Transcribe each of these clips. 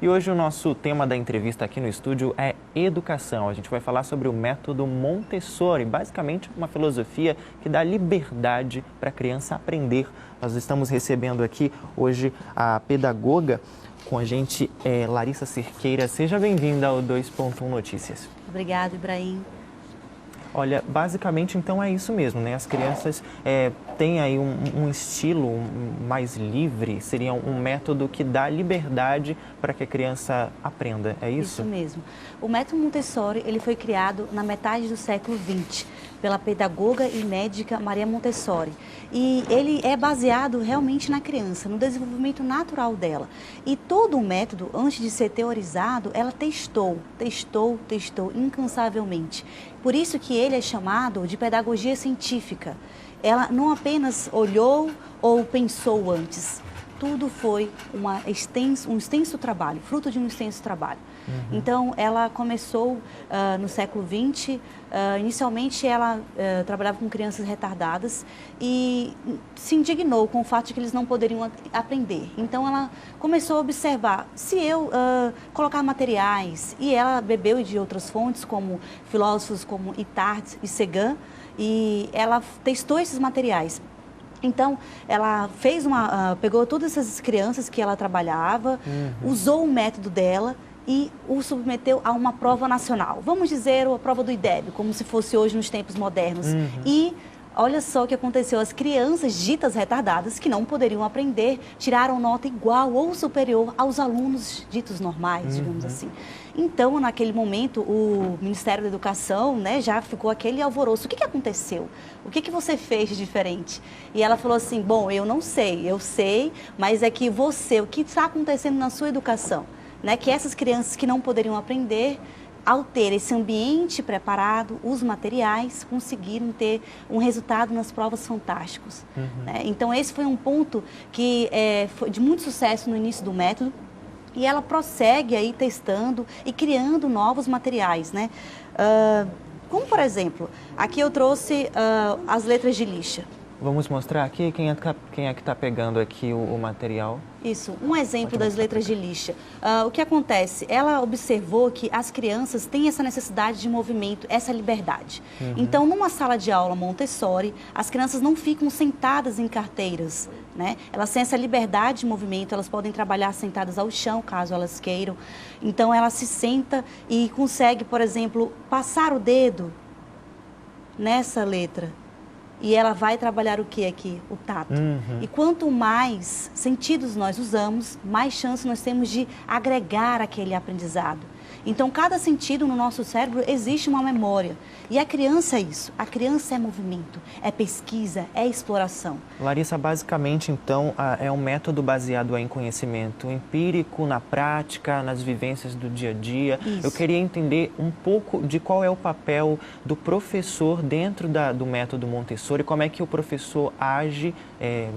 E hoje o nosso tema da entrevista aqui no estúdio é educação. A gente vai falar sobre o método Montessori, basicamente uma filosofia que dá liberdade para a criança aprender. Nós estamos recebendo aqui hoje a pedagoga com a gente, Larissa Cerqueira. Seja bem-vinda ao 2.1 Notícias. Obrigada, Ibrahim. Olha, basicamente então é isso mesmo, né? As crianças têm aí um estilo mais livre, seria um método que dá liberdade para que a criança aprenda, é isso? Isso mesmo. O método Montessori, ele foi criado na metade do século XX pela pedagoga e médica Maria Montessori. E ele é baseado realmente na criança, no desenvolvimento natural dela. E todo o método, antes de ser teorizado, ela testou incansavelmente. Por isso que ele é chamado de pedagogia científica. Ela não apenas olhou ou pensou antes. Tudo foi um extenso trabalho, fruto de um extenso trabalho. Então, ela começou no século XX. Inicialmente, ela trabalhava com crianças retardadas e se indignou com o fato de que eles não poderiam aprender. Então, ela começou a observar, se eu colocar materiais, e ela bebeu de outras fontes, como filósofos como Itard e Segan, e ela testou esses materiais. Então, ela pegou todas essas crianças que ela trabalhava, usou o método dela e o submeteu a uma prova nacional. Vamos dizer, a prova do IDEB, como se fosse hoje nos tempos modernos. E olha só o que aconteceu, as crianças ditas retardadas, que não poderiam aprender, tiraram nota igual ou superior aos alunos ditos normais, digamos assim. Então, naquele momento, o Ministério da Educação, né, já ficou aquele alvoroço. O que aconteceu? O que você fez de diferente? E ela falou assim, bom, eu não sei, eu sei, mas é que o que está acontecendo na sua educação? Né, que essas crianças que não poderiam aprender, ao ter esse ambiente preparado, os materiais, conseguiram ter um resultado nas provas fantásticos. Né? Então, esse foi um ponto que foi de muito sucesso no início do método. E ela prossegue aí testando e criando novos materiais, né? Como, por exemplo, aqui eu trouxe as letras de lixa. Vamos mostrar aqui quem é que está pegando aqui o material. Isso, um exemplo das letras de lixa. O que acontece? Ela observou que as crianças têm essa necessidade de movimento, essa liberdade. Então, numa sala de aula Montessori, as crianças não ficam sentadas em carteiras, né? Elas têm essa liberdade de movimento, elas podem trabalhar sentadas ao chão, caso elas queiram. Então, ela se senta e consegue, por exemplo, passar o dedo nessa letra. E ela vai trabalhar o que aqui? O tato. E quanto mais sentidos nós usamos, mais chance nós temos de agregar aquele aprendizado. Então, cada sentido no nosso cérebro existe uma memória. E a criança é isso. A criança é movimento, é pesquisa, é exploração. Larissa, basicamente, então, é um método baseado em conhecimento empírico, na prática, nas vivências do dia a dia. Isso. Eu queria entender um pouco de qual é o papel do professor dentro do método Montessori, como é que o professor age,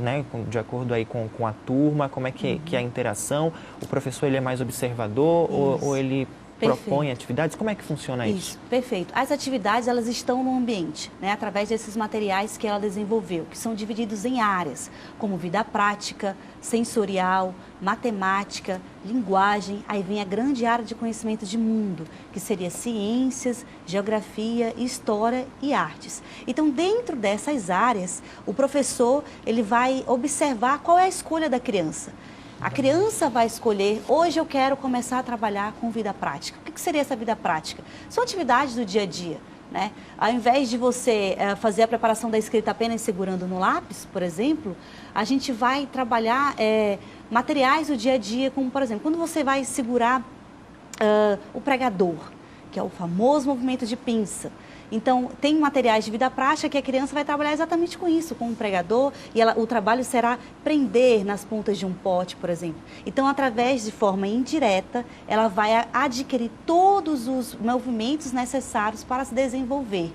né, de acordo aí com a turma, como é que é a interação. O professor ele é mais observador ou ele propõe atividades? Como é que funciona isso? Perfeito. As atividades, elas estão no ambiente, né, através desses materiais que ela desenvolveu, que são divididos em áreas, como vida prática, sensorial, matemática, linguagem. Aí vem a grande área de conhecimento de mundo, que seria ciências, geografia, história e artes. Então, dentro dessas áreas, o professor ele vai observar qual é a escolha da criança. A criança vai escolher, hoje eu quero começar a trabalhar com vida prática. O que seria essa vida prática? São atividades do dia a dia, né? Ao invés de você fazer a preparação da escrita apenas segurando no lápis, por exemplo, a gente vai trabalhar materiais do dia a dia, como, por exemplo, quando você vai segurar o pregador, que é o famoso movimento de pinça. Então, tem materiais de vida prática que a criança vai trabalhar exatamente com isso, com um pregador, e o trabalho será prender nas pontas de um pote, por exemplo. Então, através de forma indireta, ela vai adquirir todos os movimentos necessários para se desenvolver.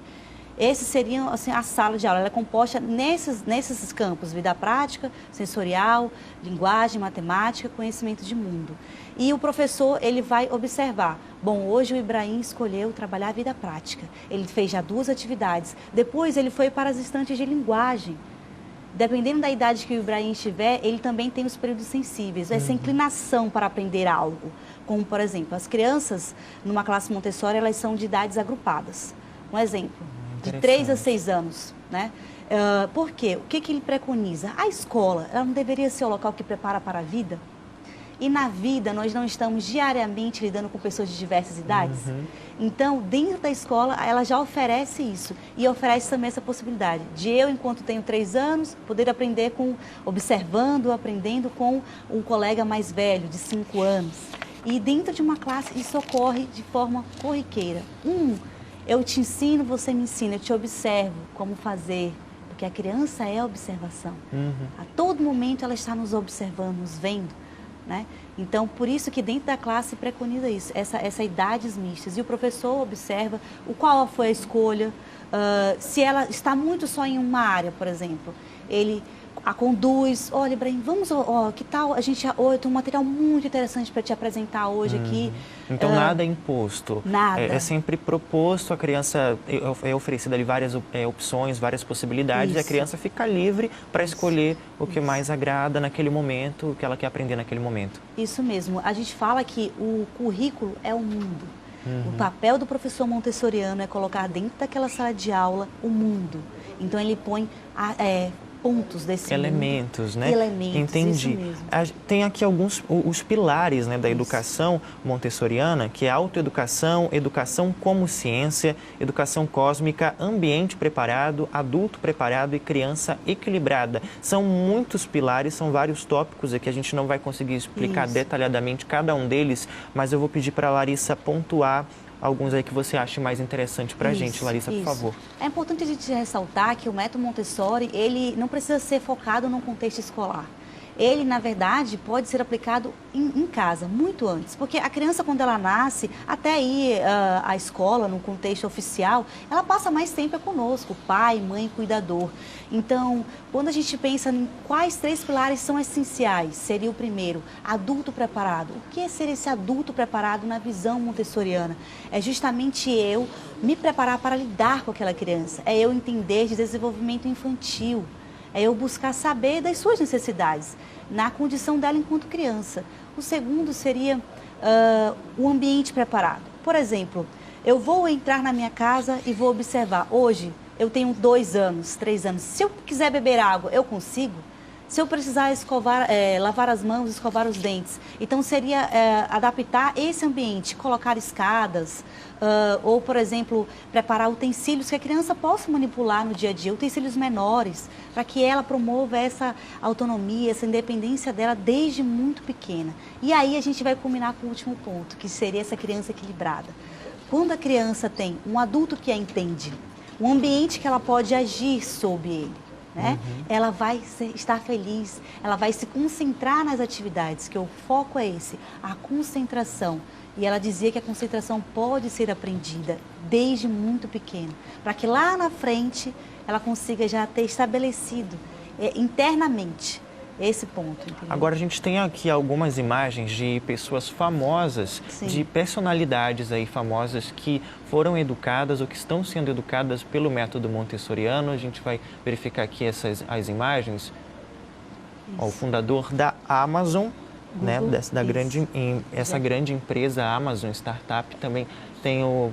Esses seriam assim, a sala de aula. Ela é composta nesses campos, vida prática, sensorial, linguagem, matemática, conhecimento de mundo. E o professor, ele vai observar, bom, hoje o Ibrahim escolheu trabalhar a vida prática. Ele fez já 2 atividades. Depois ele foi para as estantes de linguagem. dependendo da idade que o Ibrahim tiver, ele também tem os períodos sensíveis, essa inclinação para aprender algo. Como, por exemplo, as crianças numa classe Montessori, elas são de idades agrupadas. Um exemplo, de 3 a 6 anos, né? Por quê? O que ele preconiza? A escola, ela não deveria ser o local que prepara para a vida? E na vida, nós não estamos diariamente lidando com pessoas de diversas idades? Então, dentro da escola, ela já oferece isso. E oferece também essa possibilidade de eu, enquanto tenho 3 anos, poder aprender observando, aprendendo com um colega mais velho, de 5 anos. E dentro de uma classe, isso ocorre de forma corriqueira. Eu te ensino, você me ensina, eu te observo como fazer. Porque a criança é observação. A todo momento ela está nos observando, nos vendo. Né? Então, por isso que dentro da classe preconiza isso, essa idades mistas. E o professor observa qual foi a escolha, se ela está muito só em uma área, por exemplo. Ele a conduz, olha, Ibrahim, vamos, que tal a gente, eu tenho um material muito interessante para te apresentar hoje aqui. Então, nada é imposto. Nada. É sempre proposto, a criança é oferecida ali várias opções, várias possibilidades, e a criança fica livre para escolher o que mais agrada naquele momento, o que ela quer aprender naquele momento. Isso mesmo. A gente fala que o currículo é o mundo. O papel do professor montessoriano é colocar dentro daquela sala de aula o mundo. Então, ele põe pontos desse elementos, mundo. Né? Elementos, entendi. Isso mesmo. Tem aqui os pilares, né, da educação montessoriana, que é autoeducação, educação como ciência, educação cósmica, ambiente preparado, adulto preparado e criança equilibrada. São muitos pilares, são vários tópicos aqui, a gente não vai conseguir explicar detalhadamente cada um deles, mas eu vou pedir para a Larissa pontuar alguns aí que você acha mais interessante para a gente, Larissa, por favor. É importante a gente ressaltar que o método Montessori, ele não precisa ser focado num contexto escolar. Ele, na verdade, pode ser aplicado em casa, muito antes. Porque a criança, quando ela nasce, até ir à escola, no contexto oficial, ela passa mais tempo conosco, pai, mãe, cuidador. Então, quando a gente pensa em quais 3 pilares são essenciais, seria o primeiro, adulto preparado. O que é ser esse adulto preparado na visão montessoriana? É justamente eu me preparar para lidar com aquela criança, é eu entender de desenvolvimento infantil. É eu buscar saber das suas necessidades, na condição dela enquanto criança. O segundo seria o ambiente preparado. Por exemplo, eu vou entrar na minha casa e vou observar. Hoje, eu tenho 2 anos, 3 anos. Se eu quiser beber água, eu consigo? Se eu precisar lavar as mãos, escovar os dentes. Então, seria adaptar esse ambiente, colocar escadas, ou, por exemplo, preparar utensílios que a criança possa manipular no dia a dia, utensílios menores, para que ela promova essa autonomia, essa independência dela desde muito pequena. E aí a gente vai culminar com o último ponto, que seria essa criança equilibrada. Quando a criança tem um adulto que a entende, um ambiente que ela pode agir sob ele, né? Ela vai estar feliz, ela vai se concentrar nas atividades, que o foco é esse, a concentração. E ela dizia que a concentração pode ser aprendida desde muito pequena, para que lá na frente ela consiga já ter estabelecido internamente esse ponto. Entendeu? Agora a gente tem aqui algumas imagens de pessoas famosas, de personalidades aí famosas que foram educadas ou que estão sendo educadas pelo método montessoriano. A gente vai verificar aqui as imagens. Ó, o fundador da Amazon, né, essa grande empresa Amazon Startup, também tem o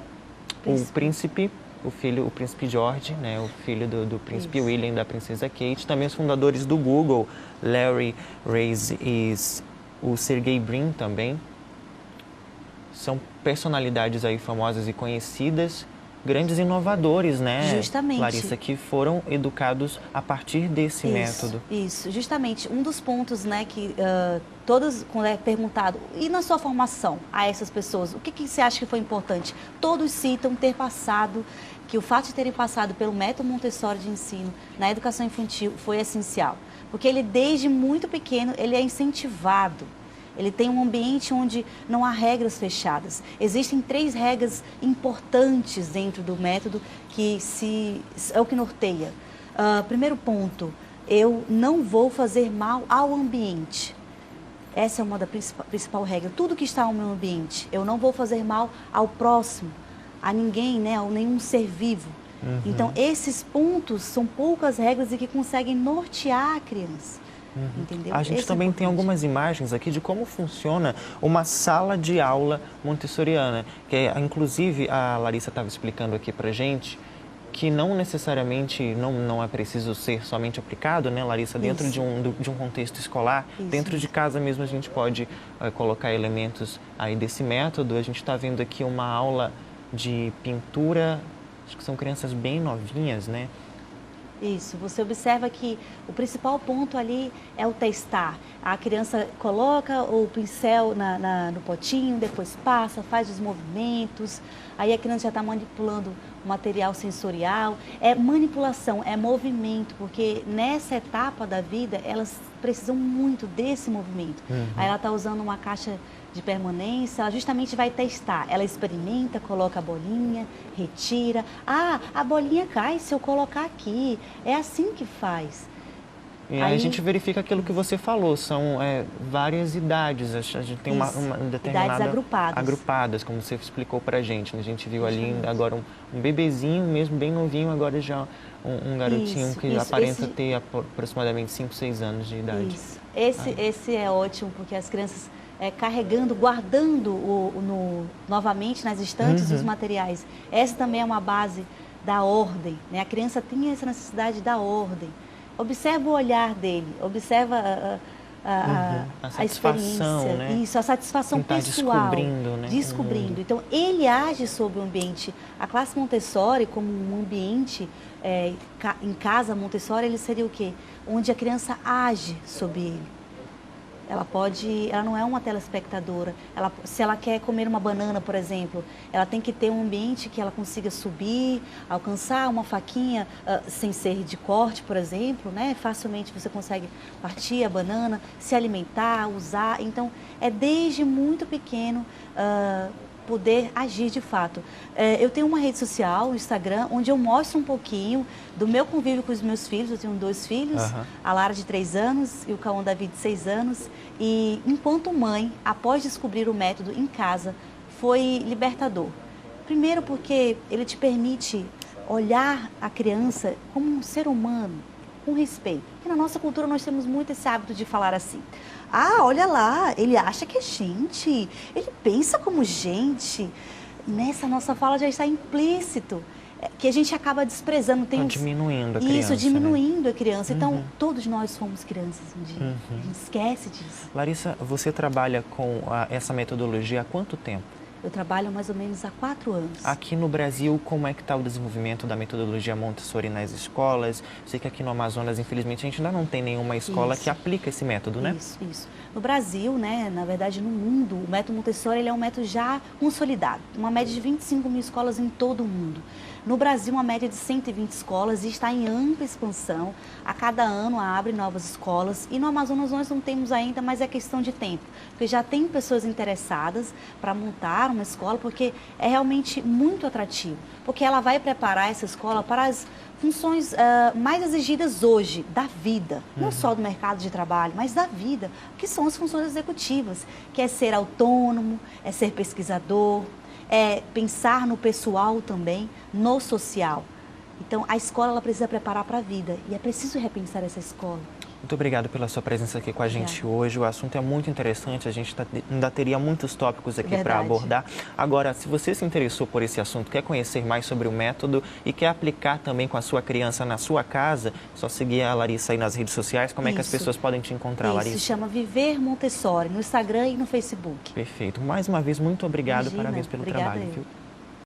príncipe, o príncipe George, né, o filho do príncipe William e da princesa Kate. Também os fundadores do Google, Larry Page e o Sergey Brin também. São personalidades aí famosas e conhecidas, grandes inovadores, né, justamente, Larissa, que foram educados a partir desse método. Isso, justamente. Um dos pontos, né, que todos, quando é perguntado, e na sua formação a essas pessoas, o que você acha que foi importante? Todos citam ter passado, que o fato de terem passado pelo método Montessori de ensino na educação infantil foi essencial. Porque ele, desde muito pequeno, ele é incentivado. Ele tem um ambiente onde não há regras fechadas. Existem 3 regras importantes dentro do método que é o que norteia. Primeiro ponto, eu não vou fazer mal ao ambiente. Essa é uma da principal regra. Tudo que está ao meu ambiente, eu não vou fazer mal ao próximo, a ninguém, né, a nenhum ser vivo. Então, esses pontos são poucas regras e que conseguem nortear a criança. Entendeu? A gente também tem algumas imagens aqui de como funciona uma sala de aula montessoriana, que inclusive a Larissa estava explicando aqui para gente, que não necessariamente, não é preciso ser somente aplicado, né, Larissa, dentro de um contexto escolar. Dentro de casa mesmo a gente pode colocar elementos aí desse método. A gente está vendo aqui uma aula de pintura, acho que são crianças bem novinhas, né? Isso, você observa que o principal ponto ali é o testar. A criança coloca o pincel no potinho, depois passa, faz os movimentos, aí a criança já está manipulando o material sensorial. É manipulação, é movimento, porque nessa etapa da vida elas precisam muito desse movimento. Aí ela está usando uma caixa de permanência, ela justamente vai testar. Ela experimenta, coloca a bolinha, retira. Ah, a bolinha cai se eu colocar aqui. É assim que faz. E aí a gente verifica aquilo que você falou, são várias idades, a gente tem uma determinada... Idades agrupadas. Agrupadas, como você explicou pra gente, né? A gente viu ali agora um bebezinho mesmo, bem novinho, agora já um garotinho que aparenta ter aproximadamente 5, 6 anos de idade. Isso. Esse é ótimo, porque as crianças... carregando, guardando novamente nas estantes os materiais. Essa também é uma base da ordem, né? A criança tem essa necessidade da ordem. Observa o olhar dele, observa a experiência, né? Isso, a satisfação pessoal. Descobrindo, né? Descobrindo. Então, ele age sobre o ambiente. A classe Montessori, como um ambiente em casa Montessori, ele seria o quê? Onde a criança age sobre ele. Ela não é uma telespectadora. Se ela quer comer uma banana, por exemplo, ela tem que ter um ambiente que ela consiga subir, alcançar uma faquinha sem ser de corte, por exemplo, né? Facilmente você consegue partir a banana, se alimentar, usar. Então, é desde muito pequeno poder agir de fato. Eu tenho uma rede social, o Instagram, onde eu mostro um pouquinho do meu convívio com os meus filhos. Eu tenho 2 filhos, a Lara de 3 anos e o Cauã David de 6 anos. E enquanto mãe, após descobrir o método em casa, foi libertador. Primeiro porque ele te permite olhar a criança como um ser humano, com respeito. E na nossa cultura nós temos muito esse hábito de falar assim: ah, olha lá, ele acha que é gente, ele pensa como gente. Nessa nossa fala já está implícito que a gente acaba desprezando. Diminuindo a criança. Isso, diminuindo a criança. Então, todos nós fomos crianças um dia. A gente esquece disso. Larissa, você trabalha com essa metodologia há quanto tempo? Eu trabalho mais ou menos há 4 anos. Aqui no Brasil, como é que está o desenvolvimento da metodologia Montessori nas escolas? Sei que aqui no Amazonas, infelizmente, a gente ainda não tem nenhuma escola que aplica esse método, né? Isso. No Brasil, né, na verdade no mundo, o método Montessori ele é um método já consolidado. Uma média de 25 mil escolas em todo o mundo. No Brasil, uma média de 120 escolas e está em ampla expansão. A cada ano abre novas escolas. E no Amazonas nós não temos ainda, mas é questão de tempo. Porque já tem pessoas interessadas para montar uma escola, porque é realmente muito atrativo. Porque ela vai preparar essa escola para as funções mais exigidas hoje, da vida. Não só do mercado de trabalho, mas da vida. Que são as funções executivas, que é ser autônomo, é ser pesquisador, é pensar no pessoal também, no social. Então, a escola ela precisa preparar para a vida e é preciso repensar essa escola. Muito obrigado pela sua presença aqui com a gente hoje. O assunto é muito interessante, a gente ainda teria muitos tópicos aqui para abordar. Agora, se você se interessou por esse assunto, quer conhecer mais sobre o método e quer aplicar também com a sua criança na sua casa, é só seguir a Larissa aí nas redes sociais. Como é que as pessoas podem te encontrar, Larissa? Isso, se chama Viver Montessori, no Instagram e no Facebook. Perfeito. Mais uma vez, muito obrigado. Parabéns pelo trabalho, viu?